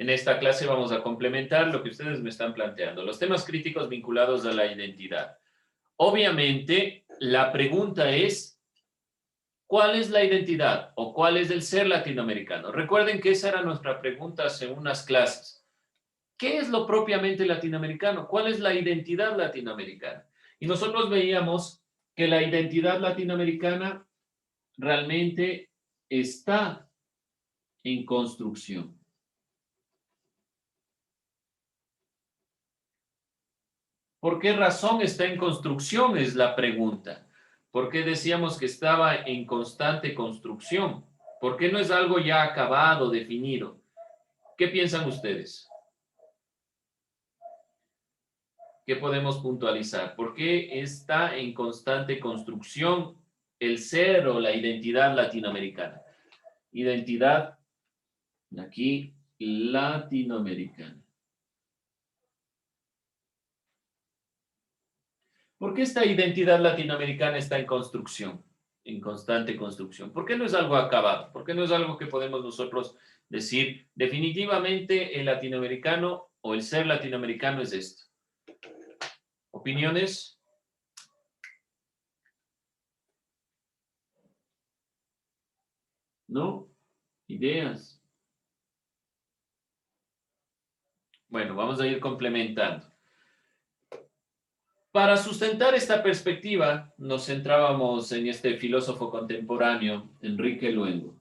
En esta clase vamos a complementar lo que ustedes me están planteando, los temas críticos vinculados a la identidad. Obviamente, la pregunta es, ¿cuál es la identidad o cuál es el ser latinoamericano? Recuerden que esa era nuestra pregunta hace unas clases. ¿Qué es lo propiamente latinoamericano? ¿Cuál es la identidad latinoamericana? Y nosotros veíamos que la identidad latinoamericana realmente está en construcción. ¿Por qué razón está en construcción? Es la pregunta. ¿Por qué decíamos que estaba en constante construcción? ¿Por qué no es algo ya acabado, definido? ¿Qué piensan ustedes? ¿Qué podemos puntualizar? ¿Por qué está en constante construcción el ser o la identidad latinoamericana? Identidad, aquí, latinoamericana. ¿Por qué esta identidad latinoamericana está en construcción, en constante construcción? ¿Por qué no es algo acabado? ¿Por qué no es algo que podemos nosotros decir definitivamente el latinoamericano o el ser latinoamericano es esto? ¿Opiniones? ¿No? ¿Ideas? Bueno, vamos a ir complementando. Para sustentar esta perspectiva, nos centrábamos en este filósofo contemporáneo, Enrique Luengo.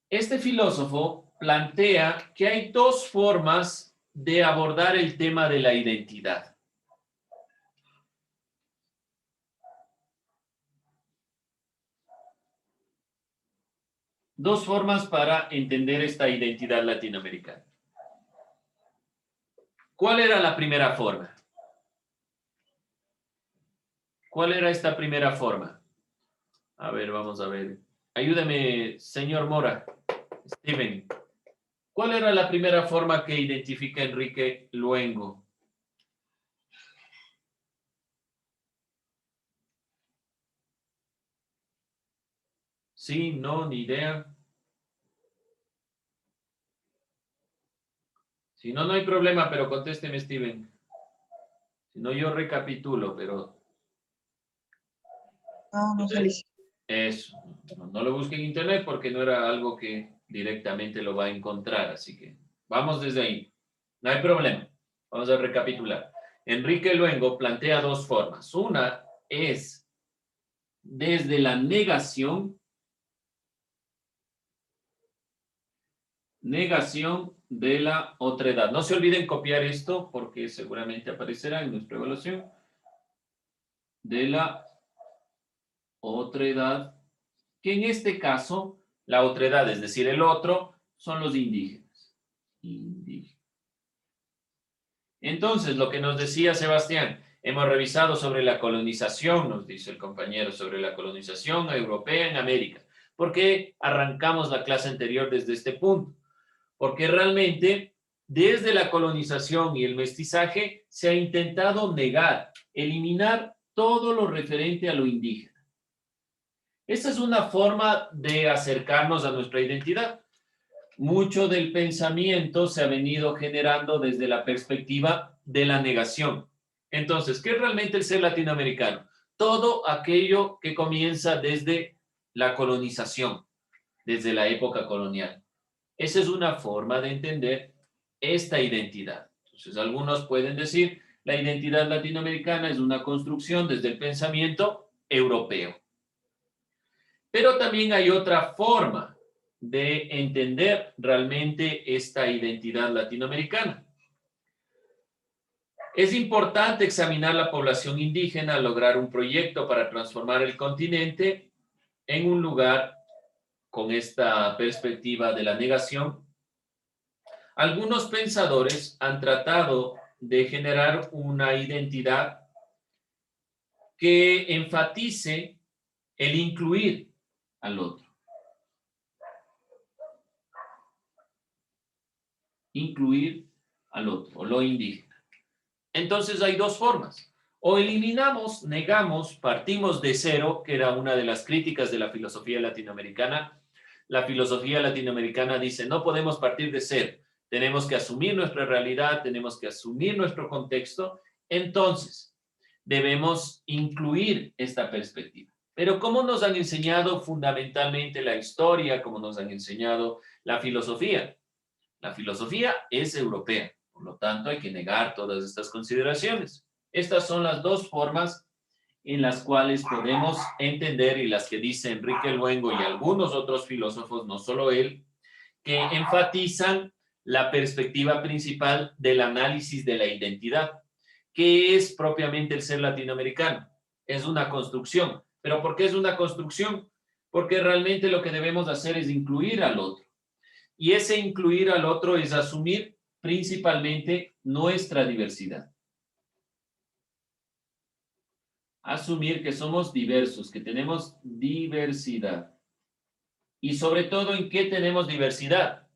Este filósofo plantea que hay dos formas de abordar el tema de la identidad. Dos formas para entender esta identidad latinoamericana. ¿Cuál era la primera forma? ¿Cuál era esta primera forma? A ver, vamos a ver. Ayúdame, señor Mora, Steven. ¿Cuál era la primera forma que identifica Enrique Luengo? Sí, no, ni idea. Si no, no hay problema, pero contésteme, Steven. Si no, yo recapitulo, pero... No, no salí. Eso. No lo busque en internet porque no era algo que directamente lo va a encontrar. Así que vamos desde ahí. No hay problema. Vamos a recapitular. Enrique Luengo plantea dos formas. Una es desde la negación de la otredad. No se olviden copiar esto porque seguramente aparecerá en nuestra evaluación. De la otredad, que en este caso, la otredad, es decir, el otro, son los indígenas. Entonces, lo que nos decía Sebastián, hemos revisado sobre la colonización, nos dice el compañero, sobre la colonización europea en América. ¿Por qué arrancamos la clase anterior desde este punto? Porque realmente desde la colonización y el mestizaje se ha intentado negar, eliminar todo lo referente a lo indígena. Esa es una forma de acercarnos a nuestra identidad. Mucho del pensamiento se ha venido generando desde la perspectiva de la negación. Entonces, ¿qué es realmente el ser latinoamericano? Todo aquello que comienza desde la colonización, desde la época colonial. Esa es una forma de entender esta identidad. Entonces, algunos pueden decir, la identidad latinoamericana es una construcción desde el pensamiento europeo. Pero también hay otra forma de entender realmente esta identidad latinoamericana. Es importante examinar la población indígena, lograr un proyecto para transformar el continente en un lugar con esta perspectiva de la negación. Algunos pensadores han tratado de generar una identidad que enfatice el incluir al otro. Incluir al otro, o lo indígena. Entonces hay dos formas. O eliminamos, negamos, partimos de cero, que era una de las críticas de la filosofía latinoamericana. La filosofía latinoamericana dice, no podemos partir de cero, tenemos que asumir nuestra realidad, tenemos que asumir nuestro contexto, entonces debemos incluir esta perspectiva. Pero ¿cómo nos han enseñado fundamentalmente la historia, cómo nos han enseñado la filosofía? La filosofía es europea, por lo tanto hay que negar todas estas consideraciones. Estas son las dos formas en las cuales podemos entender y las que dice Enrique Luengo y algunos otros filósofos, no solo él, que enfatizan la perspectiva principal del análisis de la identidad. ¿Qué es propiamente el ser latinoamericano? Es una construcción. ¿Pero por qué es una construcción? Porque realmente lo que debemos hacer es incluir al otro. Y ese incluir al otro es asumir principalmente nuestra diversidad. Asumir que somos diversos, que tenemos diversidad. Y sobre todo, ¿en qué tenemos diversidad?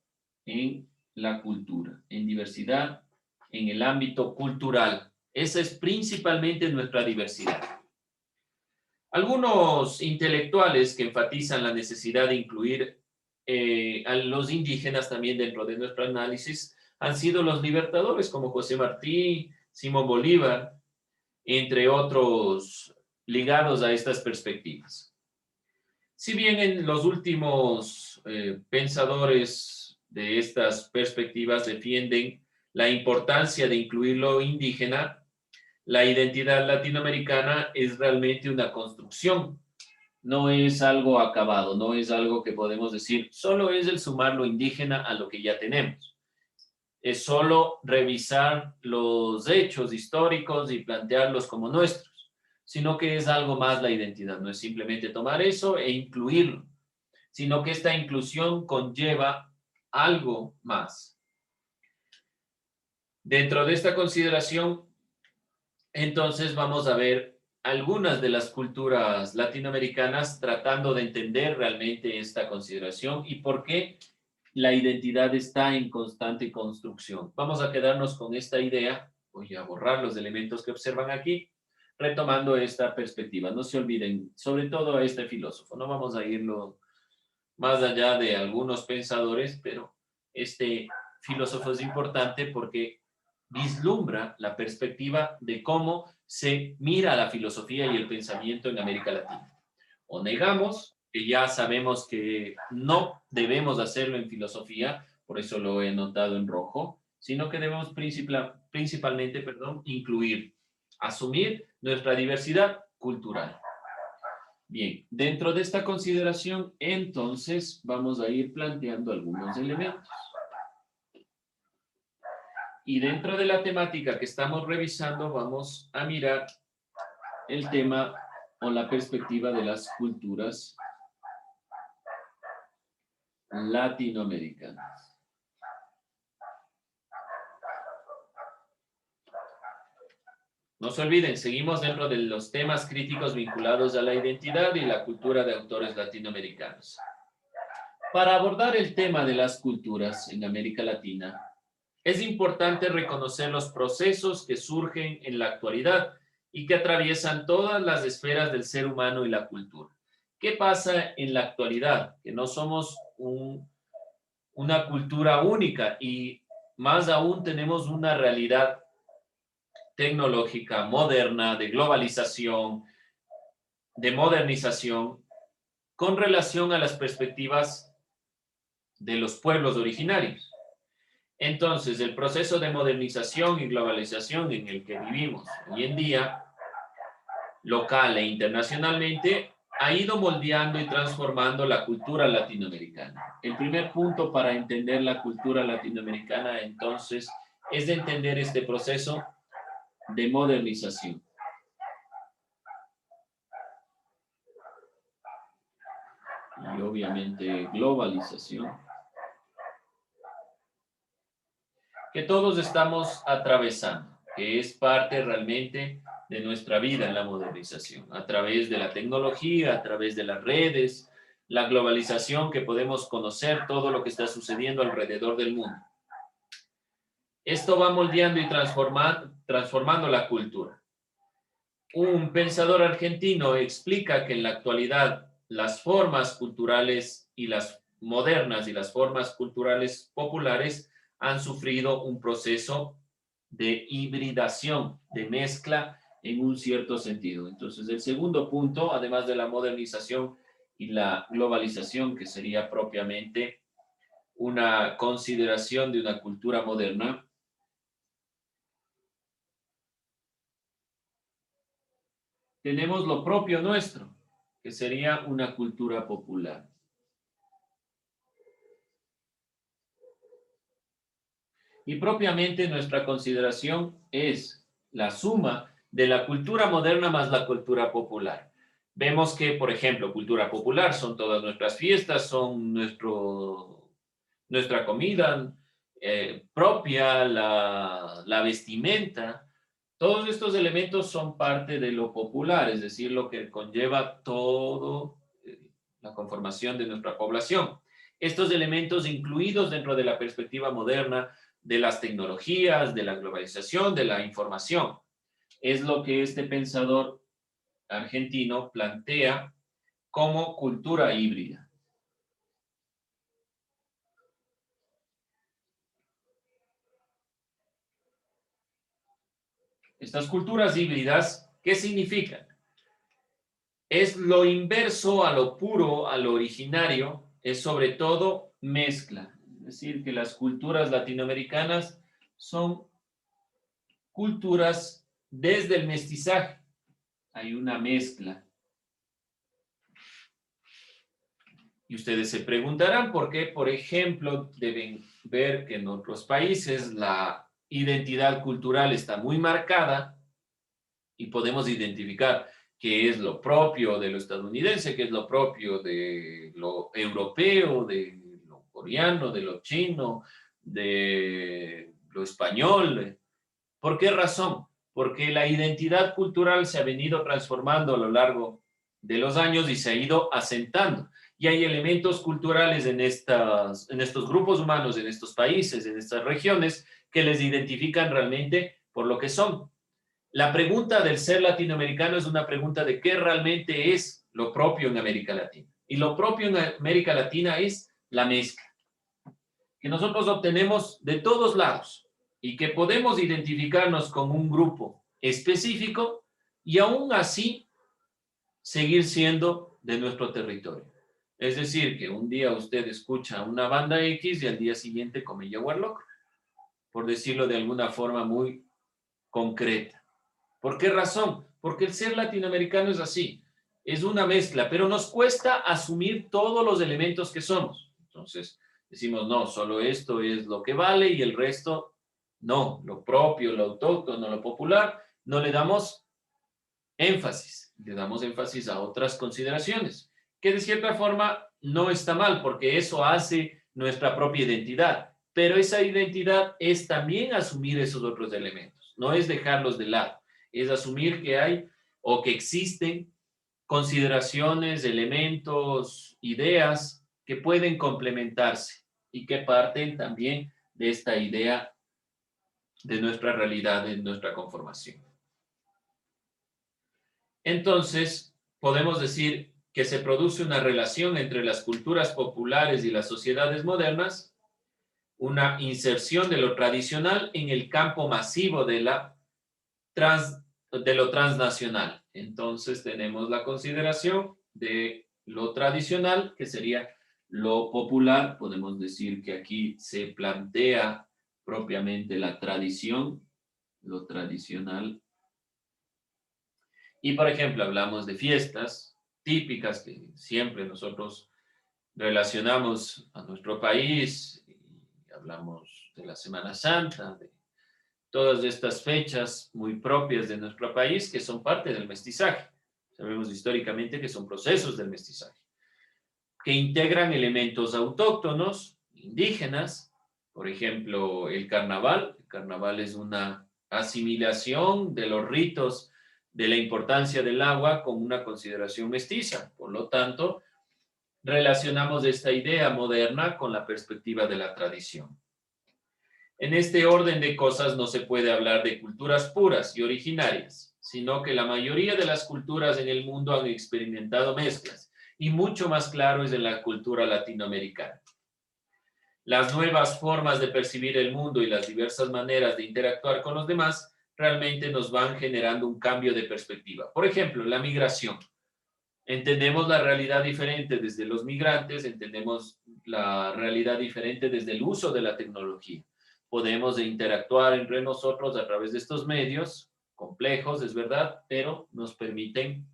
En la cultura, en diversidad en el ámbito cultural. Esa es principalmente nuestra diversidad. Algunos intelectuales que enfatizan la necesidad de incluir a los indígenas también dentro de nuestro análisis han sido los libertadores como José Martí, Simón Bolívar, entre otros ligados a estas perspectivas. Si bien en los últimos pensadores de estas perspectivas defienden la importancia de incluir lo indígena, la identidad latinoamericana es realmente una construcción, no es algo acabado, no es algo que podemos decir, solo es el sumar lo indígena a lo que ya tenemos. Es solo revisar los hechos históricos y plantearlos como nuestros, sino que es algo más la identidad, no es simplemente tomar eso e incluirlo, sino que esta inclusión conlleva algo más. Dentro de esta consideración, entonces vamos a ver algunas de las culturas latinoamericanas tratando de entender realmente esta consideración y por qué la identidad está en constante construcción. Vamos a quedarnos con esta idea. Voy a borrar los elementos que observan aquí, retomando esta perspectiva. No se olviden, sobre todo a este filósofo. No vamos a irlo más allá de algunos pensadores, pero este filósofo es importante porque vislumbra la perspectiva de cómo se mira la filosofía y el pensamiento en América Latina. O negamos, que ya sabemos que no debemos hacerlo en filosofía, por eso lo he notado en rojo, sino que debemos principalmente, incluir, asumir nuestra diversidad cultural. Bien, dentro de esta consideración, entonces, vamos a ir planteando algunos elementos. Y dentro de la temática que estamos revisando, vamos a mirar el tema o la perspectiva de las culturas latinoamericanas. No se olviden, seguimos dentro de los temas críticos vinculados a la identidad y la cultura de autores latinoamericanos. Para abordar el tema de las culturas en América Latina, es importante reconocer los procesos que surgen en la actualidad y que atraviesan todas las esferas del ser humano y la cultura. ¿Qué pasa en la actualidad? Que no somos una cultura única y más aún tenemos una realidad tecnológica, moderna, de globalización, de modernización, con relación a las perspectivas de los pueblos originarios. Entonces, el proceso de modernización y globalización en el que vivimos hoy en día, local e internacionalmente, ha ido moldeando y transformando la cultura latinoamericana. El primer punto para entender la cultura latinoamericana, entonces, es de entender este proceso de modernización. Y obviamente globalización, que todos estamos atravesando, que es parte realmente de nuestra vida en la modernización, a través de la tecnología, a través de las redes, la globalización, que podemos conocer todo lo que está sucediendo alrededor del mundo. Esto va moldeando y transformando la cultura. Un pensador argentino explica que en la actualidad las formas culturales y las modernas y las formas culturales populares han sufrido un proceso de hibridación, de mezcla en un cierto sentido. Entonces, el segundo punto, además de la modernización y la globalización, que sería propiamente una consideración de una cultura moderna, tenemos lo propio nuestro, que sería una cultura popular. Y propiamente nuestra consideración es la suma de la cultura moderna más la cultura popular. Vemos que, por ejemplo, cultura popular son todas nuestras fiestas, son nuestra comida propia, la vestimenta. Todos estos elementos son parte de lo popular, es decir, lo que conlleva todo la conformación de nuestra población. Estos elementos incluidos dentro de la perspectiva moderna de las tecnologías, de la globalización, de la información. Es lo que este pensador argentino plantea como cultura híbrida. Estas culturas híbridas, ¿qué significan? Es lo inverso a lo puro, a lo originario, es sobre todo mezcla. Es decir, que las culturas latinoamericanas son culturas desde el mestizaje. Hay una mezcla. Y ustedes se preguntarán por qué, por ejemplo, deben ver que en otros países la identidad cultural está muy marcada y podemos identificar qué es lo propio de lo estadounidense, qué es lo propio de lo europeo, de lo coreano, de lo chino, de lo español. ¿Por qué razón? Porque la identidad cultural se ha venido transformando a lo largo de los años y se ha ido asentando. Y hay elementos culturales en estos grupos humanos, en estos países, en estas regiones, que les identifican realmente por lo que son. La pregunta del ser latinoamericano es una pregunta de qué realmente es lo propio en América Latina. Y lo propio en América Latina es la mezcla, que nosotros obtenemos de todos lados y que podemos identificarnos con un grupo específico y aún así seguir siendo de nuestro territorio. Es decir, que un día usted escucha una banda X y al día siguiente come Jaguar Loco, por decirlo de alguna forma muy concreta. ¿Por qué razón? Porque el ser latinoamericano es así, es una mezcla, pero nos cuesta asumir todos los elementos que somos. Entonces, decimos, no, solo esto es lo que vale y el resto no, lo propio, lo autóctono, lo popular, no le damos énfasis, le damos énfasis a otras consideraciones, que de cierta forma no está mal, porque eso hace nuestra propia identidad, pero esa identidad es también asumir esos otros elementos, no es dejarlos de lado, es asumir que hay o que existen consideraciones, elementos, ideas que pueden complementarse y que parten también de esta idea de nuestra realidad, de nuestra conformación. Entonces, podemos decir que se produce una relación entre las culturas populares y las sociedades modernas, una inserción de lo tradicional en el campo masivo de lo transnacional. Entonces, tenemos la consideración de lo tradicional, que sería lo popular. Podemos decir que aquí se plantea propiamente la tradición, lo tradicional. Y, por ejemplo, hablamos de fiestas típicas que siempre nosotros relacionamos a nuestro país. Y hablamos de la Semana Santa, de todas estas fechas muy propias de nuestro país que son parte del mestizaje. Sabemos históricamente que son procesos del mestizaje, que integran elementos autóctonos, indígenas, por ejemplo, el carnaval. El carnaval es una asimilación de los ritos de la importancia del agua con una consideración mestiza. Por lo tanto, relacionamos esta idea moderna con la perspectiva de la tradición. En este orden de cosas no se puede hablar de culturas puras y originarias, sino que la mayoría de las culturas en el mundo han experimentado mezclas, y mucho más claro es en la cultura latinoamericana. Las nuevas formas de percibir el mundo y las diversas maneras de interactuar con los demás realmente nos van generando un cambio de perspectiva. Por ejemplo, la migración. Entendemos la realidad diferente desde los migrantes, entendemos la realidad diferente desde el uso de la tecnología. Podemos interactuar entre nosotros a través de estos medios, complejos, es verdad, pero nos permiten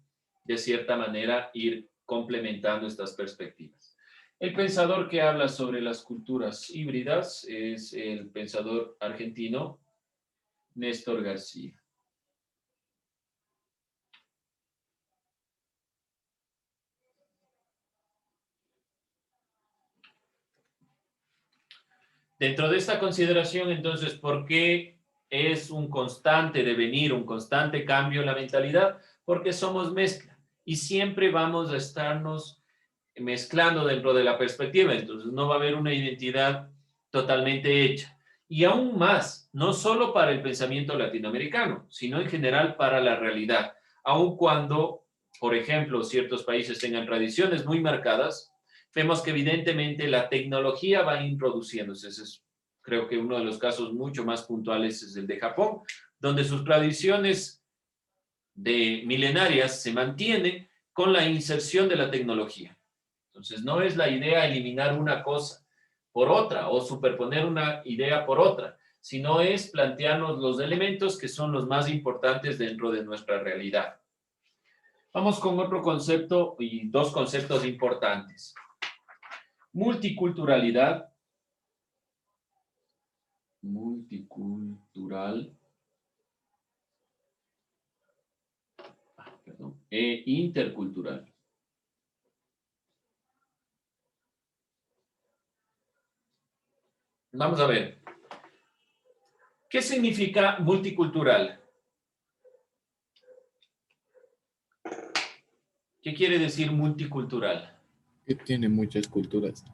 de cierta manera ir complementando estas perspectivas. El pensador que habla sobre las culturas híbridas es el pensador argentino Néstor García. Dentro de esta consideración, entonces, ¿por qué es un constante devenir, un constante cambio en la mentalidad? Porque somos mezcla y siempre vamos a estarnos mezclando dentro de la perspectiva. Entonces, no va a haber una identidad totalmente hecha. Y aún más, no solo para el pensamiento latinoamericano, sino en general para la realidad. Aun cuando, por ejemplo, ciertos países tengan tradiciones muy marcadas, vemos que evidentemente la tecnología va introduciéndose. Ese es, creo que uno de los casos mucho más puntuales es el de Japón, donde sus tradiciones de milenarias se mantienen con la inserción de la tecnología. Entonces, no es la idea eliminar una cosa por otra o superponer una idea por otra, sino es plantearnos los elementos que son los más importantes dentro de nuestra realidad. Vamos con otro concepto y dos conceptos importantes. Multiculturalidad, e intercultural. Vamos a ver. ¿Qué significa multicultural? ¿Qué quiere decir multicultural? Que tiene muchas culturas.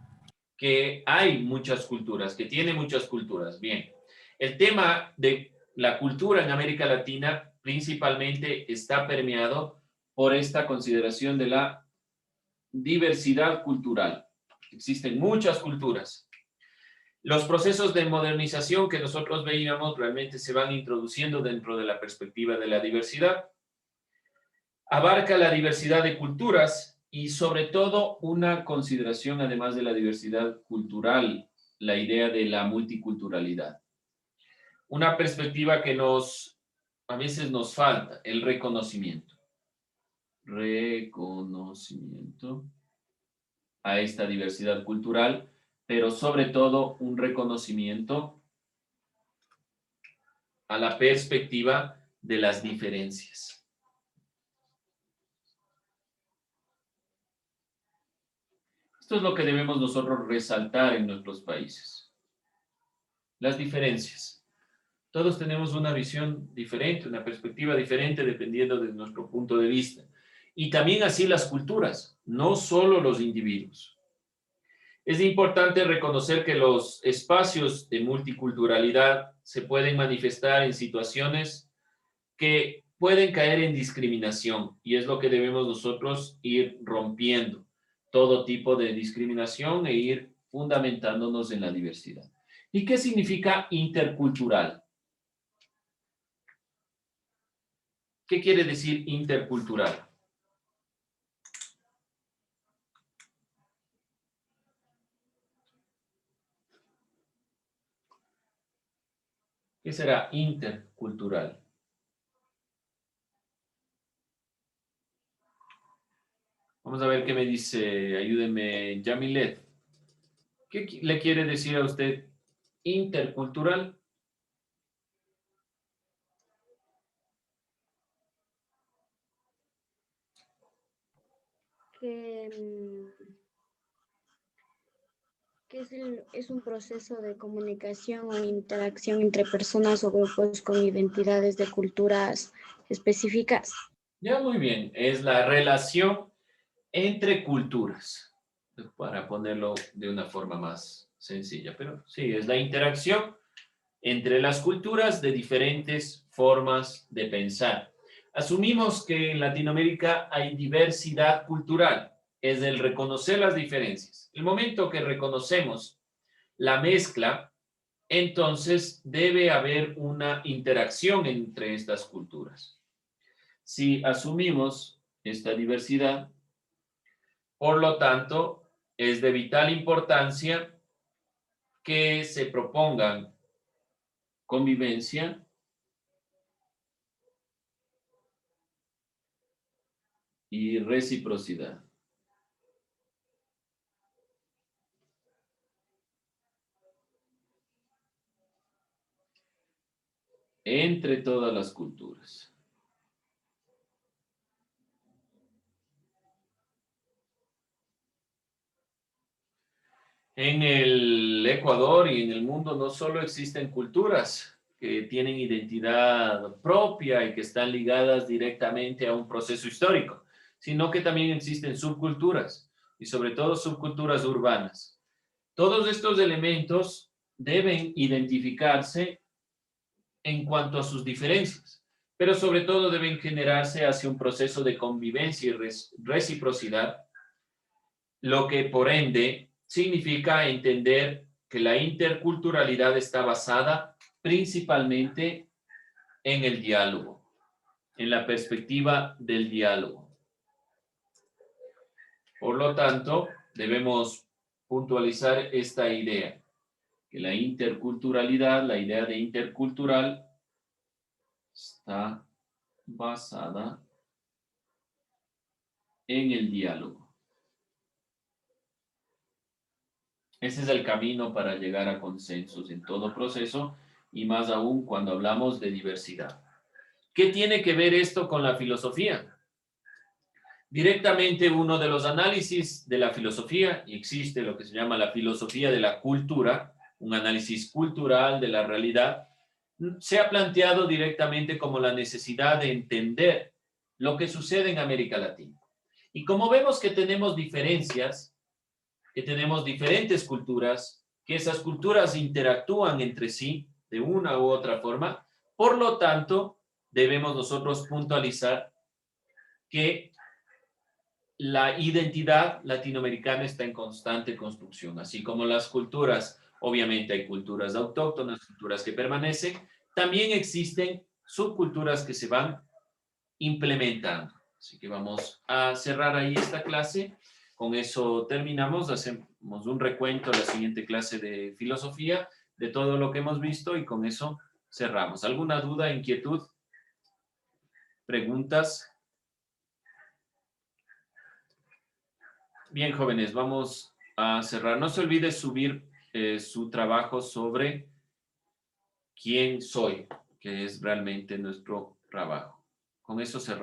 Que hay muchas culturas, que tiene muchas culturas. Bien, el tema de la cultura en América Latina principalmente está permeado por esta consideración de la diversidad cultural. Existen muchas culturas. Los procesos de modernización que nosotros veíamos realmente se van introduciendo dentro de la perspectiva de la diversidad. Abarca la diversidad de culturas y sobre todo una consideración, además de la diversidad cultural, la idea de la multiculturalidad. Una perspectiva que a veces nos falta, el reconocimiento. Reconocimiento a esta diversidad cultural, pero sobre todo un reconocimiento a la perspectiva de las diferencias. Esto es lo que debemos nosotros resaltar en nuestros países. Las diferencias. Todos tenemos una visión diferente, una perspectiva diferente dependiendo de nuestro punto de vista. Y también así las culturas, no solo los individuos. Es importante reconocer que los espacios de multiculturalidad se pueden manifestar en situaciones que pueden caer en discriminación y es lo que debemos nosotros ir rompiendo, todo tipo de discriminación e ir fundamentándonos en la diversidad. ¿Y qué significa intercultural? ¿Qué quiere decir intercultural? ¿Qué será intercultural? Vamos a ver qué me dice, ayúdeme, Yamilet. ¿Qué le quiere decir a usted intercultural? Es un proceso de comunicación o interacción entre personas o grupos con identidades de culturas específicas. Ya, muy bien. Es la relación entre culturas, para ponerlo de una forma más sencilla. Pero sí, es la interacción entre las culturas de diferentes formas de pensar. Asumimos que en Latinoamérica hay diversidad cultural, es el reconocer las diferencias. El momento que reconocemos la mezcla, entonces debe haber una interacción entre estas culturas. Si asumimos esta diversidad, por lo tanto, es de vital importancia que se propongan convivencia y reciprocidad. Entre todas las culturas. En el Ecuador y en el mundo no solo existen culturas que tienen identidad propia y que están ligadas directamente a un proceso histórico, sino que también existen subculturas y sobre todo subculturas urbanas. Todos estos elementos deben identificarse en cuanto a sus diferencias, pero sobre todo deben generarse hacia un proceso de convivencia y reciprocidad, lo que por ende significa entender que la interculturalidad está basada principalmente en el diálogo, en la perspectiva del diálogo. Por lo tanto, debemos puntualizar esta idea, que la interculturalidad, la idea de intercultural, está basada en el diálogo. Ese es el camino para llegar a consensos en todo proceso y más aún cuando hablamos de diversidad. ¿Qué tiene que ver esto con la filosofía? Directamente uno de los análisis de la filosofía, y existe lo que se llama la filosofía de la cultura, un análisis cultural de la realidad, se ha planteado directamente como la necesidad de entender lo que sucede en América Latina. Y como vemos que tenemos diferencias, que tenemos diferentes culturas, que esas culturas interactúan entre sí de una u otra forma, por lo tanto, debemos nosotros puntualizar que la identidad latinoamericana está en constante construcción, así como las culturas, obviamente hay culturas autóctonas, culturas que permanecen, también existen subculturas que se van implementando. Así que vamos a cerrar ahí esta clase. Con eso terminamos, hacemos un recuento a la siguiente clase de filosofía de todo lo que hemos visto y con eso cerramos. ¿Alguna duda, inquietud, preguntas? Bien, jóvenes, vamos a cerrar. No se olvide subir su trabajo sobre quién soy, que es realmente nuestro trabajo. Con eso cerramos.